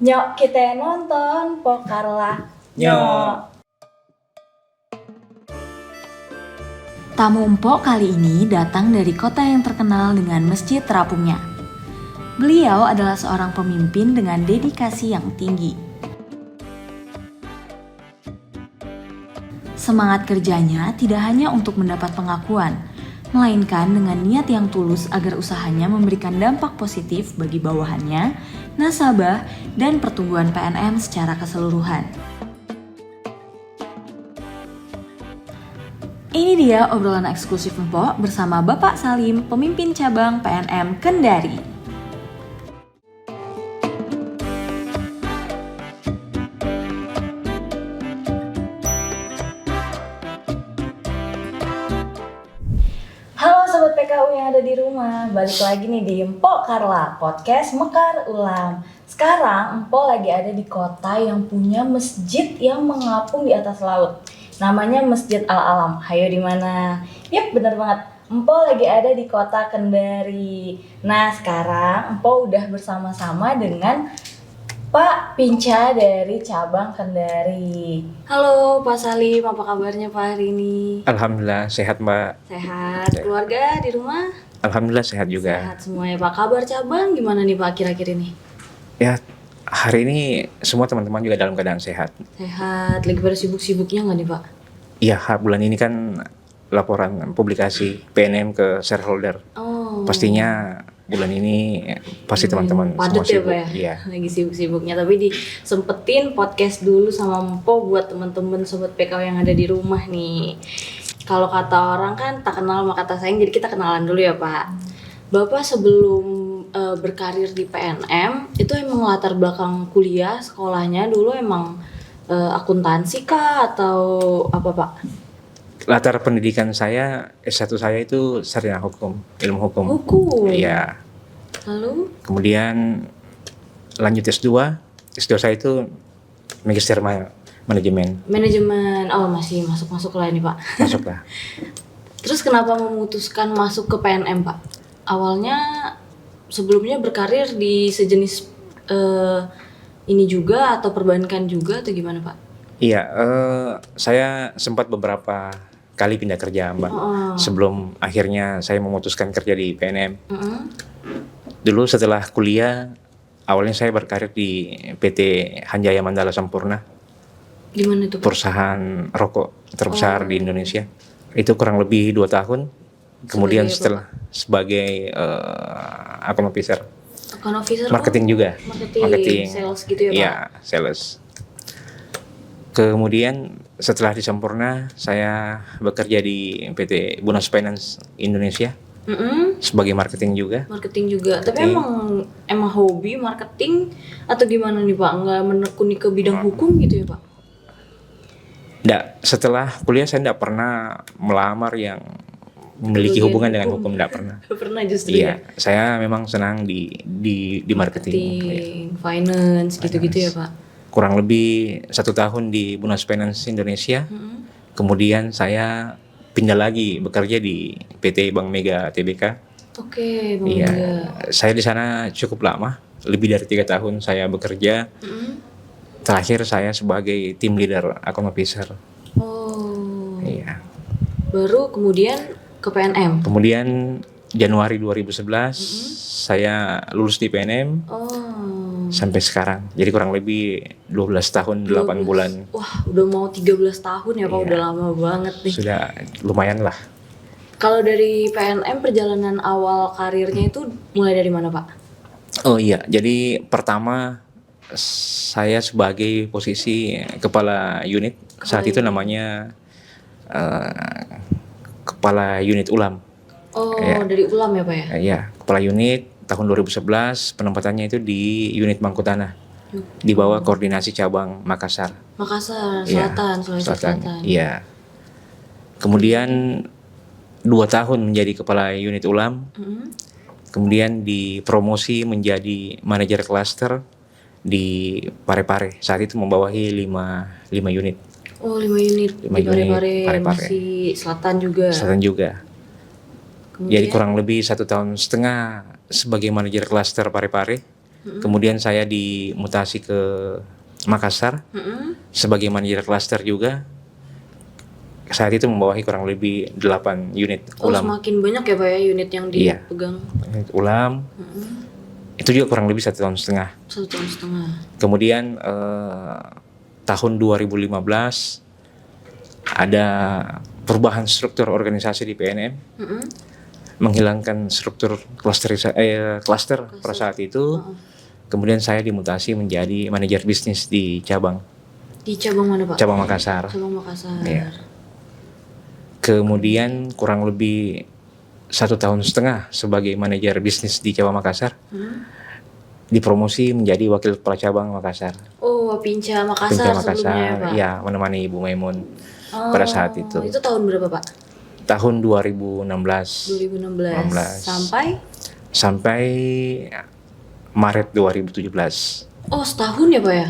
Nyok kita nonton Pokarlah Nyok. Tamu empok kali ini datang dari kota yang terkenal dengan masjid terapungnya. Beliau adalah seorang pemimpin dengan dedikasi yang tinggi. Semangat kerjanya tidak hanya untuk mendapat pengakuan, melainkan dengan niat yang tulus agar usahanya memberikan dampak positif bagi bawahannya, nasabah, dan pertumbuhan PNM secara keseluruhan. Ini dia obrolan eksklusif Empok bersama Bapak Salim, pemimpin cabang PNM Kendari. Halo Sobat PKU yang ada di rumah, balik lagi nih di Empok Karla, podcast Mekar Ulam. Sekarang Empok lagi ada di kota yang punya masjid yang mengapung di atas laut. Namanya Masjid Al-Alam. Hayo di mana? Yap, bener banget. Empok lagi ada di kota Kendari. Nah, sekarang Empok udah bersama-sama dengan Pak Pinca dari cabang Kendari. Halo Pak Salim, apa kabarnya Pak hari ini? Alhamdulillah sehat Mbak. Sehat. Keluarga di rumah? Alhamdulillah sehat juga. Sehat semuanya Pak. Kabar cabang gimana nih Pak akhir-akhir ini? Ya hari ini semua teman-teman juga dalam keadaan sehat. Sehat. Lagi pada sibuk-sibuknya nggak nih Pak? Iya, bulan ini kan laporan publikasi PNM ke shareholder. Oh. Pastinya bulan ini pasti teman-teman padet semua sibuk. ya Pak ya? Iya. Lagi sibuk-sibuknya, tapi disempetin podcast dulu sama Empo buat temen-temen Sobat PKW yang ada di rumah nih. Kalau kata orang kan tak kenal maka tak sayang, jadi kita kenalan dulu ya Pak. Bapak sebelum berkarir di PNM itu emang latar belakang kuliah sekolahnya dulu emang akuntansi kah atau apa Pak? Latar pendidikan saya S1 saya itu sarjana hukum, ilmu hukum. Hukum. Iya. Lalu? Kemudian lanjut S2. S2 saya itu magister manajemen. Manajemen. Oh, masih masuk lah ini Pak. Masuklah. Terus kenapa memutuskan masuk ke PNM Pak? Awalnya sebelumnya berkarir di sejenis ini juga atau perbankan juga atau gimana Pak? Iya, saya sempat beberapa kali pindah kerja Mbak. Sebelum akhirnya saya memutuskan kerja di PNM. Dulu setelah kuliah, awalnya saya berkarir di PT Hanjaya Mandala Sampurna. Gimana itu Pak? Perusahaan rokok terbesar di Indonesia. Itu kurang lebih 2 tahun. Kemudian sebagai account officer. Account officer marketing juga. Marketing, sales gitu ya Pak? Iya, sales. Kemudian setelah di Sampurna, saya bekerja di PT Bunas Finance Indonesia sebagai marketing juga. Marketing juga, tapi emang hobi marketing atau gimana nih Pak? Nggak menekuni ke bidang hukum gitu ya Pak? Nggak, setelah kuliah saya nggak pernah melamar yang memiliki hubungan dengan hukum, nggak pernah. Nggak pernah justru ya? Saya memang senang di marketing, finance gitu-gitu ya Pak? Kurang lebih 1 tahun di Bunas Finance Indonesia. Kemudian saya pindah lagi bekerja di PT Bank Mega Tbk. Oke, Bank Mega. Saya di sana cukup lama, lebih dari 3 tahun saya bekerja. Terakhir saya sebagai team leader account officer. Oh. Iya. Baru kemudian ke PNM. Kemudian Januari 2011 saya lulus di PNM. Sampai sekarang. Jadi kurang lebih 12 tahun 8 bulan. Wah, udah mau 13 tahun ya Pak, udah lama banget nih. Sudah lumayan lah. Kalau dari PNM perjalanan awal karirnya itu mulai dari mana Pak? Oh iya, jadi pertama saya sebagai posisi kepala unit. Saat itu namanya kepala unit Ulam. Oh, dari Ulam ya Pak ya? Iya, kepala unit. Tahun 2011 penempatannya itu di unit Mangkutanah, di bawah koordinasi cabang Makassar. Selatan, Sulawesi Selatan. Iya. Kemudian 2 tahun menjadi kepala unit Ulam. Kemudian dipromosi menjadi manajer klaster di Parepare. Saat itu membawahi 5 unit. Oh, 5 unit di Parepare. Masih Selatan juga. Kemudian, jadi kurang lebih 1,5 tahun sebagai manajer klaster Parepare. Kemudian saya dimutasi ke Makassar sebagai manajer klaster juga. Saat itu membawahi kurang lebih 8 unit Oh, ulam. semakin banyak ya Pak ya unit yang Iya. dipegang. Unit ulam. Itu juga kurang lebih 1,5 tahun. 1,5 tahun. Kemudian tahun 2015 ada perubahan struktur organisasi di PNM, menghilangkan struktur klaster pada saat itu. Kemudian saya dimutasi menjadi manajer bisnis di cabang Di cabang mana Pak? cabang Makassar. Cabang Makassar. Iya. Kemudian kurang lebih 1,5 tahun sebagai manajer bisnis di cabang Makassar, dipromosi menjadi wakil kepala cabang Makassar. Oh, Pinca Makassar Pinca sebelumnya ya Makassar, Pak? ya menemani Ibu Maimun pada saat itu. Itu tahun berapa Pak? Tahun 2016 2016 sampai Maret 2017. Oh, setahun ya Pak ya?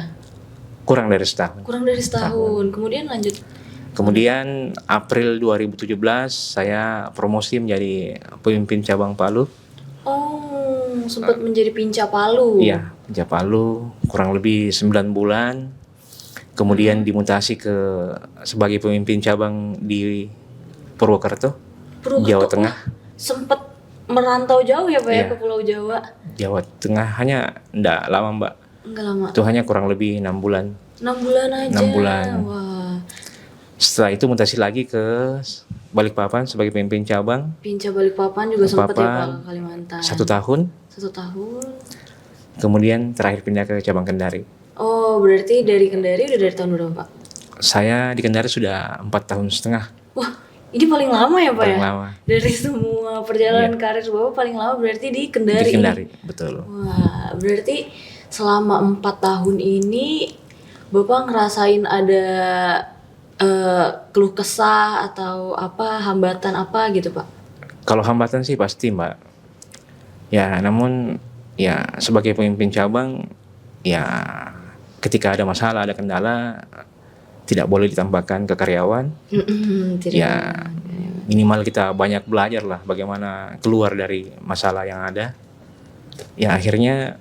Kurang dari setahun. Kurang dari setahun. Kemudian lanjut. Kemudian April 2017 saya promosi menjadi pemimpin cabang Palu. Oh, sempat menjadi Pinca Palu. Iya, Pinca Palu kurang lebih 9 bulan. Kemudian dimutasi sebagai pemimpin cabang di Purwokerto, Jawa Tengah. Sempat merantau jauh ya Pak ya Iya. ke Pulau Jawa? Jawa Tengah hanya enggak lama, Mbak. Enggak lama. Itu hanya kurang lebih 6 bulan. 6 bulan aja. 6 bulan. Wah. Setelah itu mutasi lagi ke Balikpapan sebagai pemimpin cabang Pinca Balikpapan juga sempat ya Pak Balikpapan, ke Kalimantan. 1 tahun. 1 tahun. Kemudian terakhir pindah ke cabang Kendari. Oh, berarti dari Kendari udah dari tahun berapa Pak? Saya di Kendari sudah 4,5 tahun. Wah, ini paling lama ya Pak Paling ya? lama. Dari semua perjalanan karir Bapak paling lama berarti di Kendari. Di Kendari, betul. Wah, berarti selama 4 tahun ini Bapak ngerasain ada keluh kesah atau apa, hambatan apa gitu Pak? Kalau hambatan sih pasti, Mbak. Ya, namun ya sebagai pemimpin cabang ya ketika ada masalah, ada kendala tidak boleh ditampakkan ke karyawan. Tidak. Ya minimal kita banyak belajar lah bagaimana keluar dari masalah yang ada. Ya akhirnya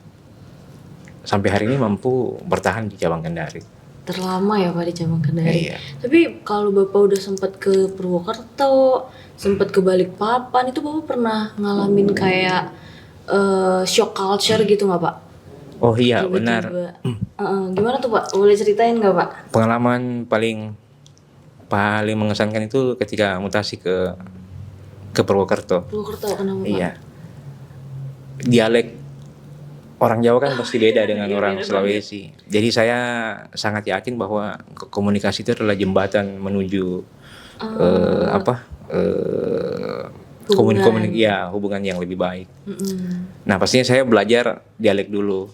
sampai hari ini mampu bertahan di cabang Kendari. Terlama ya Pak di cabang Kendari. Iya. Tapi kalau Bapak udah sempat ke Purwokerto, sempat ke Balikpapan, itu Bapak pernah ngalamin kayak shock culture gitu nggak Pak? Oh iya, Tiba-tiba. benar. Gimana tuh Pak? Boleh ceritain nggak Pak? Pengalaman paling mengesankan itu ketika mutasi ke Purwokerto. Purwokerto kenapa Pak? Iya. Dialek orang Jawa kan pasti beda dengan orang Sulawesi. Jadi saya sangat yakin bahwa komunikasi itu adalah jembatan menuju hubungan yang lebih baik. Nah, pastinya saya belajar dialek dulu.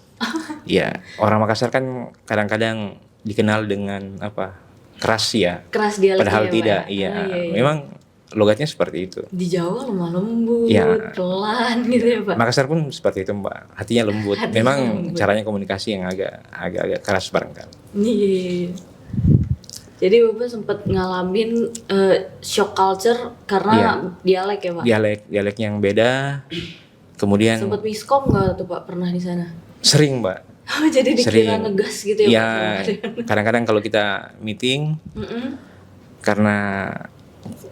Ya, orang Makassar kan kadang-kadang dikenal dengan keras ya. Keras dialeknya Padahal ya, Pak, tidak. ya? Iya, Oh, iya. memang logatnya seperti itu. Di Jawa lemah lembut, Iya. pelan gitu ya Pak? Makassar pun seperti itu, Mbak. Hatinya lembut. Hatinya Memang lembut. caranya komunikasi yang agak keras barangkali. Iya. Jadi Bapak sempat ngalamin shock culture karena dialek ya Pak? Dialeknya yang beda. Kemudian Sempat miskom nggak tuh Pak pernah di sana? sering, Mbak. Jadi dikira Sering. ngegas gitu ya Ya, Pak? kadang-kadang kalau kita meeting Mm-mm, karena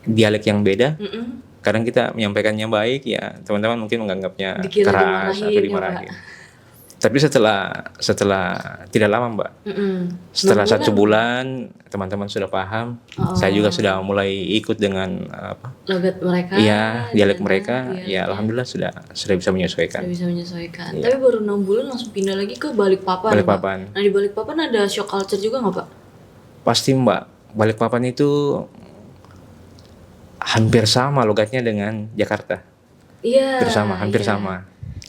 dialek yang beda, mm-mm. kadang kita menyampaikannya baik ya, teman-teman mungkin menganggapnya Dikira keras dimarahin atau ya, dimarahin. Tapi setelah tidak lama, Mbak, Mm-mm. setelah 6 1 bulan teman-teman sudah paham, saya juga sudah mulai ikut dengan logat mereka, iya, dialek dan mereka, dialeknya. ya alhamdulillah sudah bisa menyesuaikan. Sudah bisa menyesuaikan. Iya. Tapi baru 6 bulan langsung pindah lagi ke Balikpapan. Balikpapan. Pak. Nah di Balikpapan ada shock culture juga nggak Pak? Pasti, Mbak, Balikpapan itu hampir sama logatnya dengan Jakarta. Iya. Hampir iya. sama.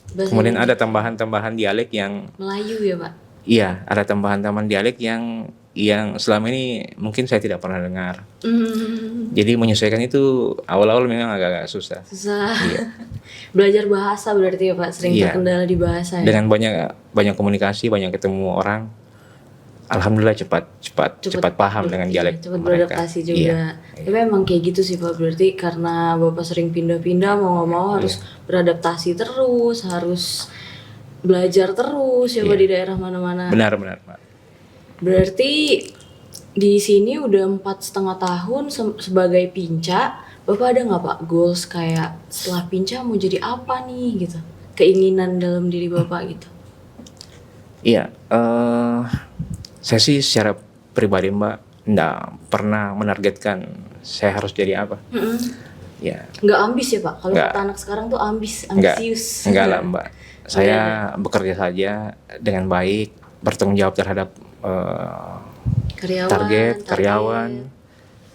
Bahasa Kemudian Indonesia. ada tambahan-tambahan dialek yang Melayu ya Pak? iya, ada tambahan-tambahan dialek yang selama ini mungkin saya tidak pernah dengar. Jadi menyesuaikan itu awal-awal memang agak-agak susah. Susah. Iya. Belajar bahasa berarti ya Pak, sering Iya. terkendala di bahasa ya? Dengan banyak komunikasi, banyak ketemu orang, alhamdulillah cepat paham dengan dialek cepat mereka. beradaptasi juga. Iya. Tapi emang kayak gitu sih Pak, berarti karena Bapak sering pindah-pindah mau nggak mau harus beradaptasi terus, harus belajar terus ya Pak Iya. di daerah mana-mana. Benar Pak. Berarti di sini udah 4,5 tahun sebagai pinca. Bapak ada nggak Pak goals kayak setelah pinca mau jadi apa nih gitu? Keinginan dalam diri Bapak gitu. Iya, saya sih secara pribadi Mbak nggak pernah menargetkan saya harus jadi apa. Ya, Nggak ambis ya Pak? Kalau Nggak. kata anak sekarang tuh enggak, ambisius. enggak lah Mbak. Saya bekerja saja dengan baik, bertanggung jawab terhadap target, karyawan.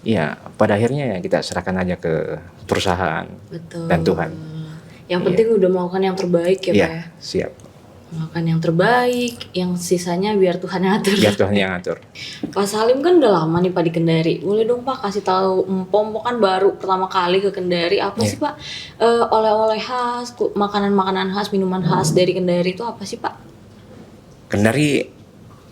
Ya, pada akhirnya ya kita serahkan aja ke perusahaan Betul. dan Tuhan. Yang penting udah melakukan yang terbaik ya Pak Iya, ya. siap. Melakukan yang terbaik, yang sisanya biar Tuhan yang atur. Biar Tuhan yang ngatur. Pak Salim kan udah lama nih Pak di Kendari. Boleh dong Pak kasih tahu Empom kan baru pertama kali ke Kendari. Apa sih Pak oleh-oleh khas, makanan-makanan khas, minuman khas dari Kendari itu apa sih Pak? Kendari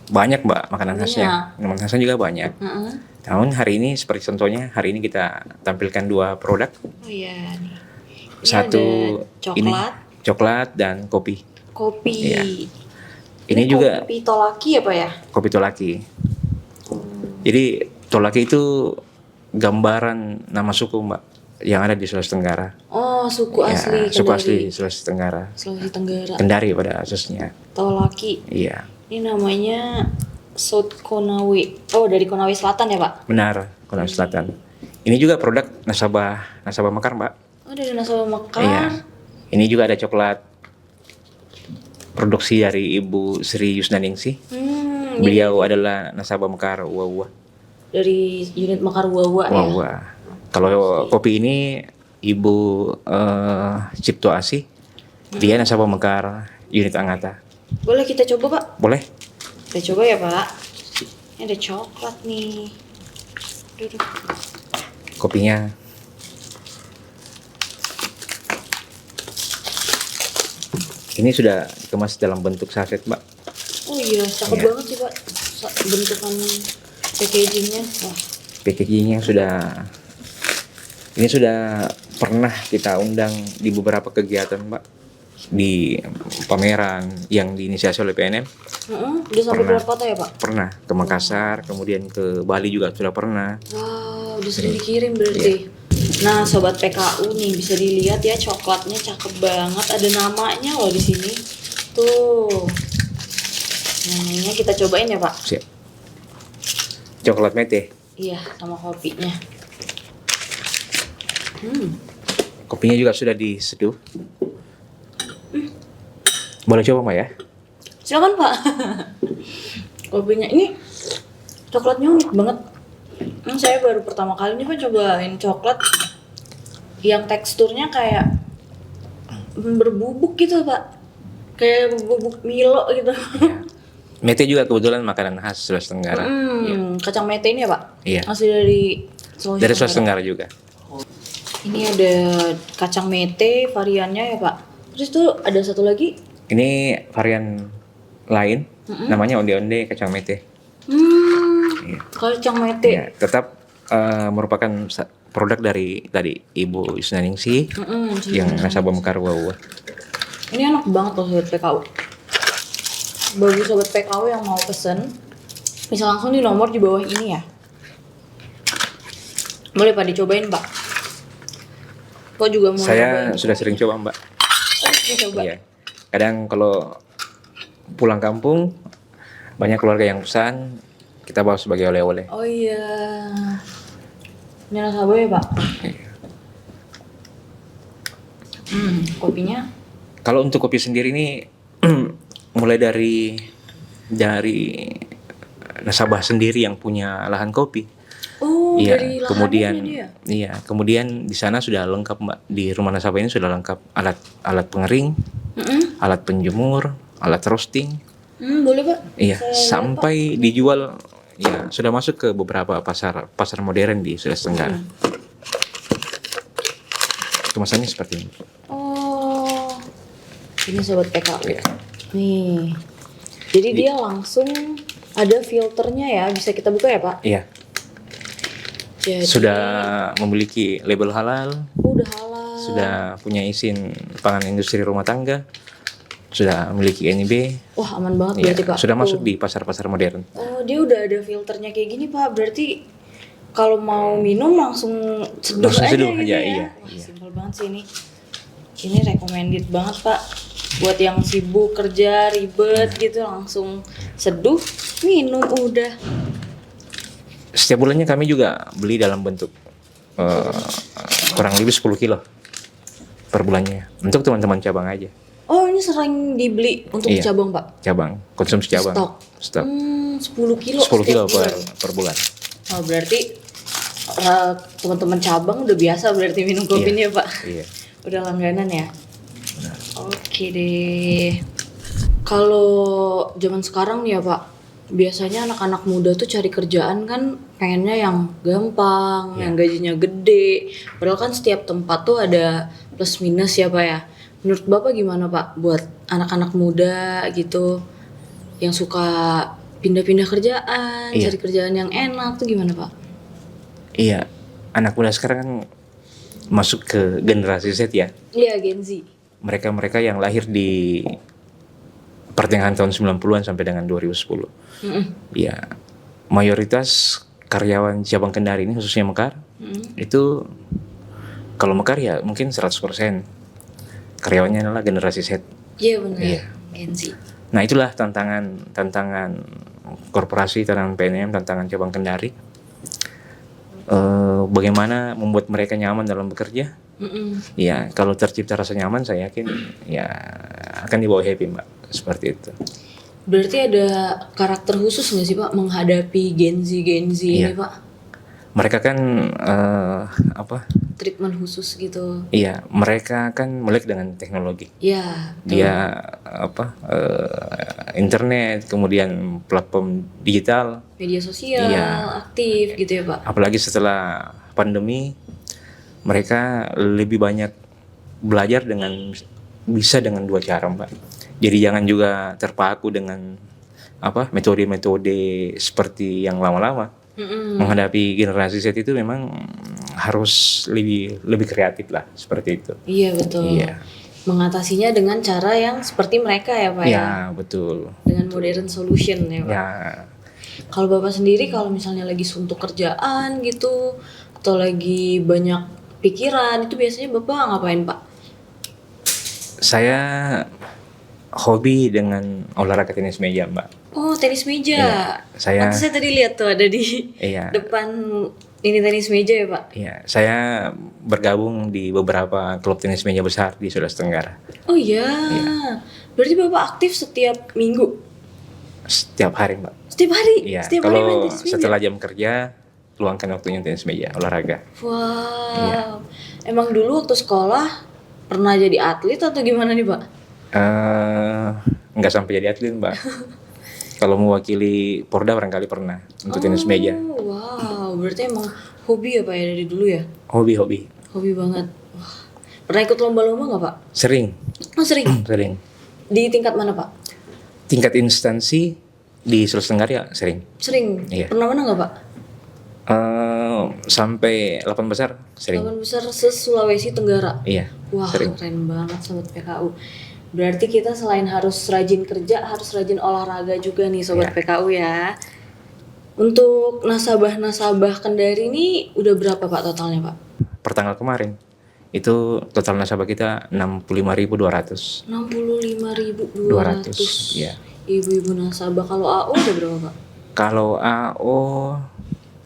banyak Mbak makanan Banyak. khasnya. Minuman khasnya juga banyak. Heeh. Namun hari ini seperti contohnya hari ini kita tampilkan 2 produk. Oh iya nih. Ini Satu ada ini coklat, coklat dan kopi. kopi. Iya. Ini juga kopi tolaki ya Pak ya? kopi tolaki. Jadi tolaki itu gambaran nama suku Mbak yang ada di Sulawesi Tenggara. Oh suku Ya, asli suku Kendari. asli Sulawesi Tenggara. Sulawesi Tenggara. Kendari pada khususnya. Tolaki. Iya, Ini namanya South Konawe. Oh dari Konawe Selatan ya Pak? benar, Konawe Selatan. Ini juga produk nasabah Mekar Mbak. Oh dari Nasabah Mekar. Iya. Ini juga ada coklat produksi dari Ibu Sri Yusnaningsih. Ini Beliau adalah nasabah Mekar Wawa. dari unit Mekar Wawa ya. Wawa. Kalau kopi ini Ibu Cipto Asih. Dia nasabah Mekar unit Angata. Boleh kita coba Pak? Boleh? Kita coba ya Pak. Ini ada coklat nih. Duh. Kopinya. Ini sudah dikemas dalam bentuk saset, Mbak. Oh iya, cakep Iya. banget sih Pak. Bentukan packagingnya. Wah, Packagingnya sudah. Ini sudah pernah kita undang di beberapa kegiatan, Mbak. Di pameran yang diinisiasi oleh PNM. udah sampai Pernah. berapa kota ya Pak? Pernah ke Makassar, kemudian ke Bali juga sudah pernah. Wow, udah sering dikirim berarti. Nah, sobat PKU nih bisa dilihat ya coklatnya cakep banget. Ada namanya loh di sini. Tuh. Namanya kita cobain ya Pak. Siap. Coklat mete. Iya, sama kopinya. Kopinya juga sudah diseduh. Boleh coba, Mbak ya? Silakan Pak. Kopinya ini coklatnya unik banget. Saya baru pertama kali ini Pak cobain coklat yang teksturnya kayak berbubuk gitu Pak. Kayak bubuk Milo gitu. Mete juga kebetulan makanan khas Sulawesi Tenggara. Kacang mete ini ya Pak? Iya. Asli dari Sulawesi Dari Sulawesi Tenggara. Tenggara juga. Ini ada kacang mete variannya ya Pak. Terus itu ada satu lagi. Ini varian lain, namanya onde-onde kacang mete. Kacang mete. Iya, tetap merupakan produk dari tadi Ibu Yusnaningsih yang nasabah Mekar Wawa. Ini enak banget loh sobat PKU. Bagi sobat PKU yang mau pesen, bisa langsung di nomor di bawah ini ya. Boleh Pak dicobain Pak. Kok juga mau Saya nyobain? sudah sering coba, Mbak. Dicoba. Iya. Kadang kalau pulang kampung banyak keluarga yang pesan, kita bawa sebagai oleh-oleh. Oh iya. Ini nasabah ya Pak. Kopinya. Kalau untuk kopi sendiri ini mulai dari nasabah sendiri yang punya lahan kopi. Oh, Iya, dari lahannya kemudian dia. iya, kemudian di sana sudah lengkap Mbak. Di rumah nasabah ini sudah lengkap alat pengering, alat penjemur, alat roasting. Boleh Pak. Iya, Saya lihat, sampai dijual ya sudah masuk ke beberapa pasar modern di Sulawesi Tenggara. Kemasannya seperti ini. Oh, ini sobat PKU. Iya. Nih, jadi dia langsung ada filternya ya, bisa kita buka ya Pak? Iya, Jadi, sudah memiliki label halal, udah halal. sudah punya izin pangan industri rumah tangga. sudah memiliki NIB. Wah, aman banget Ya, berarti Pak. sudah masuk Tuh. di pasar-pasar modern. Oh, dia udah ada filternya kayak gini Pak. Berarti kalau mau minum langsung seduh Langsung aja seduh gitu aja, ya. iya, Wah, iya. simpel banget sih ini. Ini recommended banget Pak. Buat yang sibuk kerja ribet gitu langsung seduh, minum udah. Setiap bulannya kami juga beli dalam bentuk kurang lebih 10 kilo per bulannya untuk teman-teman cabang aja. Oh, ini sering dibeli untuk Iya. cabang Pak? Cabang, konsumsi cabang. Stok. Stok. 10 kilo. 10 kilo setiap per bulan. Oh, berarti teman-teman cabang udah biasa berarti minum kopi ini ya Pak? Iya. Udah langganan ya? Oke deh. Kalau zaman sekarang nih ya Pak, biasanya anak-anak muda tuh cari kerjaan kan pengennya yang gampang, yang gajinya gede. Padahal kan setiap tempat tuh ada plus minus ya Pak ya. Menurut Bapak gimana Pak buat anak-anak muda gitu yang suka pindah-pindah kerjaan, Iya. cari kerjaan yang enak tuh gimana Pak? Iya, anak muda sekarang kan masuk ke generasi Z ya. Iya, Gen Z. Mereka-mereka yang lahir di pertengahan tahun 90-an sampai dengan 2010. Ya, mayoritas karyawan cabang Kendari ini khususnya Mekar, itu kalau Mekar ya mungkin 100% karyawannya adalah generasi Z. Iya benar. Iya. Gen Z. Nah, itulah tantangan korporasi, tantangan PNM, tantangan cabang Kendari. Bagaimana membuat mereka nyaman dalam bekerja? Ya, kalau tercipta rasa nyaman, saya yakin ya akan dibawa happy, Mbak. Seperti itu. Berarti ada karakter khusus nggak sih Pak menghadapi Gen Z ini Pak? Mereka kan Treatment khusus gitu. Iya, mereka kan melek dengan teknologi. Ya. Dia internet, kemudian platform digital. Media sosial, Iya. aktif gitu ya Pak? Apalagi setelah pandemi, mereka lebih banyak belajar bisa dengan dua cara, Mbak. Jadi jangan juga terpaku dengan metode-metode seperti yang lama-lama. Menghadapi generasi Z itu memang harus lebih kreatif lah, seperti itu. Iya betul. Iya. Mengatasinya dengan cara yang seperti mereka ya Pak ya? Ya, betul. Dengan modern solution ya Pak? Ya, Kalau Bapak sendiri kalau misalnya lagi suntuk kerjaan gitu atau lagi banyak pikiran itu biasanya Bapak ngapain Pak? saya hobi dengan olahraga tenis meja, Mbak. Oh, tenis meja. Iya, saya- Pantes saya tadi lihat tuh ada di Iya. depan ini tenis meja ya Pak? Iya, saya bergabung di beberapa klub tenis meja besar di Sulawesi Tenggara. Oh iya. Berarti Bapak aktif setiap minggu? Setiap hari, Mbak. Setiap hari? Iya, Setiap hari main kalau tenis meja? setelah jam kerja, luangkan waktunya tenis meja, olahraga. Wow. Iya. Emang dulu waktu sekolah pernah jadi atlet atau gimana nih Pak? Nggak sampai jadi atlet, Mbak. Kalau mewakili Porda barangkali pernah untuk tenis meja. Oh, wow. Berarti emang hobi ya Pak ya dari dulu ya? Hobi-hobi. Hobi banget. Wah. Pernah ikut lomba-lomba nggak Pak? Sering, Oh sering. sering. Di tingkat mana Pak? Tingkat instansi di Sulawesi Tenggara ya sering. Sering. Iya. Pernah mana nggak Pak? Sampai 8 besar sering. Lawan besar se-Sulawesi Tenggara. Iya, Wah, sering. keren banget Sobat PKU. Berarti kita selain harus rajin kerja, harus rajin olahraga juga nih Sobat Iya. PKU ya. Untuk nasabah-nasabah Kendari ini udah berapa Pak totalnya Pak? Per tanggal kemarin itu total nasabah kita 65.200. 65.200. Iya. Ibu-ibu nasabah. Kalau AO udah berapa Pak? Kalau AO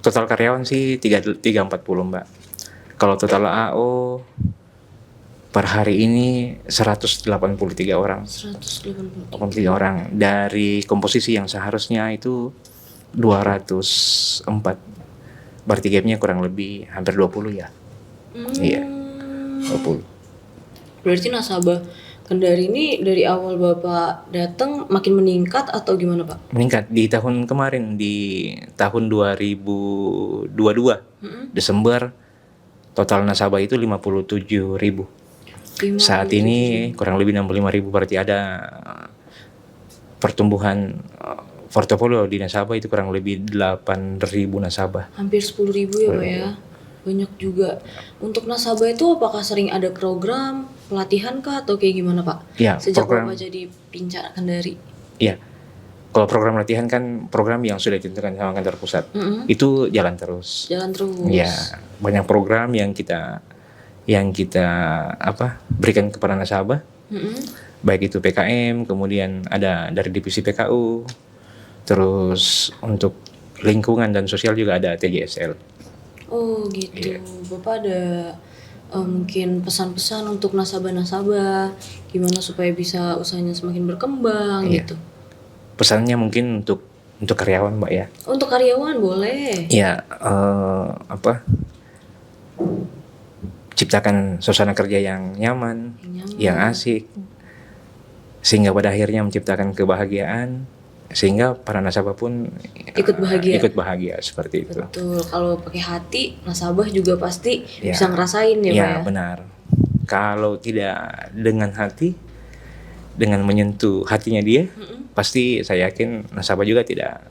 total karyawan sih 340, Mbak. Kalau total AO per hari ini 183 orang. 180. 83 orang dari komposisi yang seharusnya itu 204. Berarti gapnya kurang lebih hampir 20 ya. Iya. 20. Berarti nasabah Kendari ini dari awal Bapak datang makin meningkat atau gimana Pak? Meningkat di tahun kemarin, di tahun 2022 Desember total nasabah itu 57.000. Saat ini kurang lebih 65.000, berarti ada pertumbuhan portofolio di nasabah itu kurang lebih 8.000 nasabah. Hampir 10.000 ya Pak ya? Banyak juga. Untuk nasabah itu apakah sering ada program pelatihan kah atau kayak gimana Pak? Ya, Sejak program. Bapak jadi Pinca Kendari. Iya. Kalau program latihan kan program yang sudah ditentukan sama kantor pusat. Itu jalan terus. Jalan terus. Ya, banyak program yang kita berikan kepada nasabah. Baik itu PKM, kemudian ada dari divisi PKU. Terus untuk lingkungan dan sosial juga ada TJSL. Oh gitu. Iya. Bapak ada mungkin pesan-pesan untuk nasabah-nasabah gimana supaya bisa usahanya semakin berkembang Iya. gitu. Pesannya mungkin untuk karyawan, Mbak ya. Untuk karyawan boleh. Ya, ciptakan suasana kerja yang nyaman, yang asik, sehingga pada akhirnya menciptakan kebahagiaan, sehingga para nasabah pun Ikut bahagia. ikut bahagia seperti itu. Betul. Kalau pakai hati, nasabah juga pasti Ya. bisa ngerasain ya Pak Ya, ya. benar. Kalau tidak dengan hati, dengan menyentuh hatinya dia, pasti saya yakin nasabah juga tidak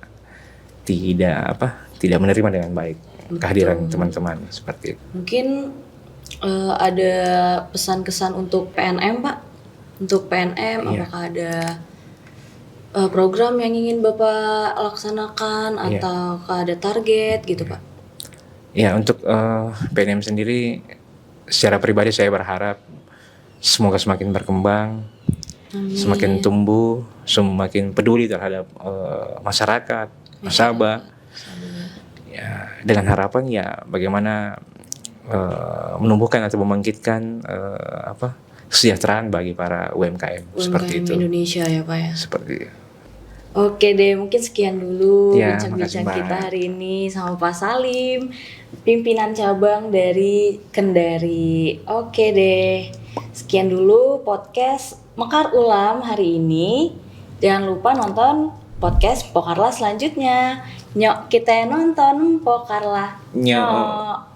menerima dengan baik kehadiran teman-teman seperti itu. Mungkin ada pesan-kesan untuk PNM Pak? Untuk PNM Iya. apakah ada program yang ingin Bapak laksanakan Iya. atau ada target gitu Pak? Ya, untuk PNM sendiri secara pribadi saya berharap semoga semakin berkembang, semakin tumbuh, semakin peduli terhadap masyarakat, nasabah. Ya, dengan harapan ya bagaimana menumbuhkan atau membangkitkan kesejahteraan bagi para UMKM seperti UMKM itu. Indonesia ya Pak ya. Seperti itu. Oke deh, mungkin sekian dulu Ya, bincang-bincang makasih, Mbak. kita hari ini sama Pak Salim, pimpinan cabang dari Kendari. Oke deh, sekian dulu podcast Mekar Ulam hari ini. Jangan lupa nonton podcast Pokarlah selanjutnya. Nyok kita nonton Pokarlah. Nyok.